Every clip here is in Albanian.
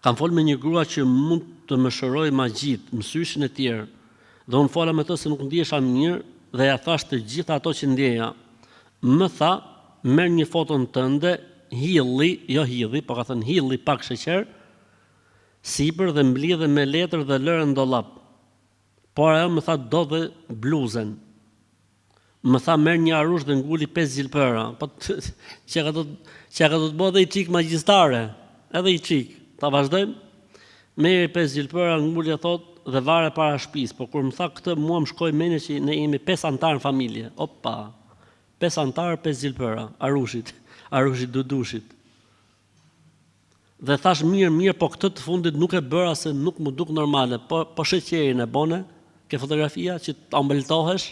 Kam folë me një grua që mund të më shëroj magjit, më syshin e tjerë, dhe unë fola me të se nuk ndjesha mirë, dhe ja thash të gjitha ato që ndjeja. Më tha, merr një foton tënde, hilli, jo hilli, po ka thënë hilli pak sheqer, sipër dhe mblidhe me letër dhe lërë në dollap. Por ajo më tha do dhe bluzen. Më tha merr një arush dhe nguli 5 zilpëra. Po që ka do të bëj dhe i çik magjistare, edhe i çik. Ta vazhdojmë. Merri 5 zilpëra, nguli thot dhe vare para shtëpisë. Po kur më tha këtë, mua më shkoi mendja që ne jemi 5 antar në familje. Opa. 5 antar, 5 zilpëra, arushit dudushit. Dhe thash mirë, po këtë të fundit nuk e bëra se nuk më duk normale, po sheqerin e bone, ke fotografia që të ambëltohesh.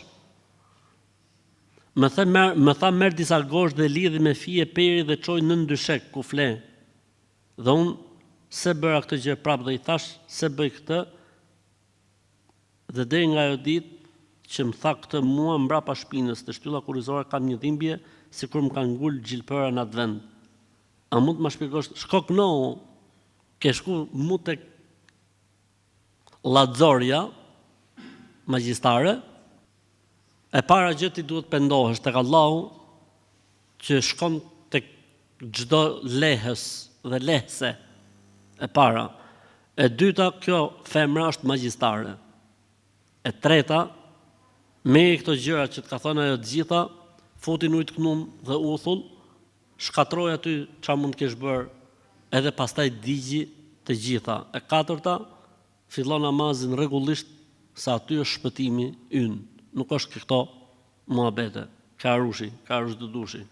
Më tha merr disa goshtë dhe lidhi me fije peri dhe çoj në ndyshek ku fle. Dhe unë se bëra këtë gjë prapë dhe i thash se bëj këtë. Dhe deri nga ajo ditë që më tha këtë mua mbrapa shpinës të shtylla kurrizore kam një dhimbje sikur më kanë ngul gjilpëra në atë vend. A mund të më shpjegosh? Shko këno, ke shku mu tek Llazorja, magjistare, e para gjë ti duhet pendohesh tek Allahu që shkon tek çdo lehës dhe lehse e para. E dyta, kjo femra është magjistare. E treta, merri këto gjëra që të ka thënë ajo të gjitha, futi në ujë të knum dhe uthull, shkatroj aty çfarë mund të kesh bërë, edhe pastaj digji të gjitha. E katërta, fillon namazin rregullisht, sa aty është shpëtimi ynë. Nuk është këto muhabete, ka arush dudushi.